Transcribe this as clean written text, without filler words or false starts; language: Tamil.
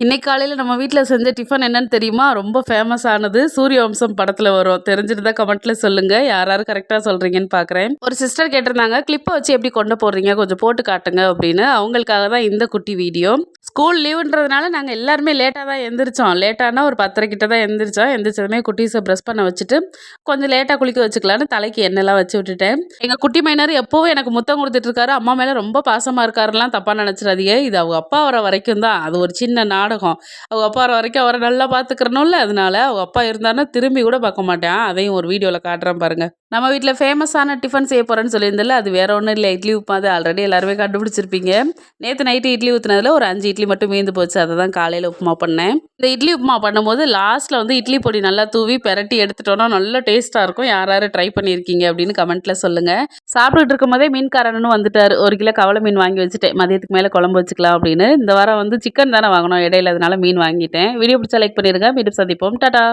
இன்னைக்கு காலையில நம்ம வீட்ல செஞ்ச டிஃபன் என்னன்னு தெரியுமா? ரொம்ப ஃபேமஸ் ஆனது சூரியவம்சம் படத்துல வரும். தெரிஞ்சிருந்தா கமெண்ட்ல சொல்லுங்க. யார் யார் கரெக்ட்டா சொல்றீங்கன்னு பார்க்குறேன். ஒரு சிஸ்டர் கேட்டிருந்தாங்க, "கிளிப்ப வச்சு எப்படி கொண்ட போடுறீங்க? கொஞ்சம் போட்டு காட்டுங்க" அப்படின்னு. அவங்களுக்காக தான் இந்த குட்டி வீடியோ. ஸ்கூல் லீவுன்றதுனால நாங்க எல்லாருமே லேட்டா தான் எந்திரிச்சோம். லேட்டானா ஒரு 10:30 கிட்ட தான் எந்திரிச்சோம். எந்திரிச்சதுமே குட்டீஸ பிரஷ் பண்ண வச்சுட்டு, கொஞ்சம் லேட்டா குளிக்க வச்சுக்கலான்னு தலைக்கு எண்ணெய்லாம் வச்சு விட்டுட்டேன். எங்க குட்டி மைனர் எப்பவும் எனக்கு முத்தம் குடுத்துட்டு இருக்காரு. அம்மா மேல ரொம்ப பாசமா இருக்காருலாம் தப்பா நெனச்சிராதீங்க. இது அவங்க அப்பா வர வரைக்கும் தான். அது ஒரு சின்ன நாடகம். அவங்க அப்பா வர வரைக்கும் அவர நல்லா பார்த்துக்கிறணும்ல, அதனால அவங்க அப்பா இருந்தாருன்னா திரும்பி கூட பார்க்க மாட்டான். அதையும் ஒரு வீடியோல காட்டுறேன் பாருங்க. நம்ம வீட்ல ஃபேமஸான டிஃபன் செய்ய போறேன்னு சொல்லியிருந்தேன்ல, அது வேற ஒண்ணும் இல்ல. இட்லி உப்புமா தான். ஆல்ரெடி எல்லாருமே கண்டுபிடிச்சிருப்பீங்க. நேத்து நைட்டு இட்லி ஊத்துனதுல ஒரு 5 இட்லி மட்டும் மீந்து போச்சு. அத தான் காலையில உப்புமா பண்ணேன். இந்த இட்லி உப்புமா பண்ணும்போது லாஸ்ட்ல வந்து இட்லி பொடி நல்லா தூவி பெரட்டி எடுத்துட்டோம்னா நல்ல டேஸ்ட்டா இருக்கும். யார் யாரு ட்ரை பண்ணியிருக்கீங்க அப்படின்னு கமெண்ட்ல சொல்லுங்க. சாப்பிட்டுட்டு இருக்கும்போதே மீன்காரனும் வந்துட்டாரு. 1 கிலோ கவல மீன் வாங்கி வச்சுட்டேன். மதியத்துக்கு மேல குழம்பு வச்சுக்கலாம் அப்படின்னு. இந்த வாரம் வந்து சிக்கன் தானே வாங்கணும் இடையில, அதனால மீன் வாங்கிட்டேன். வீடியோ பிடிச்சா லைக் பண்ணிருங்க. மீண்டும் சந்திப்போம். டாடா.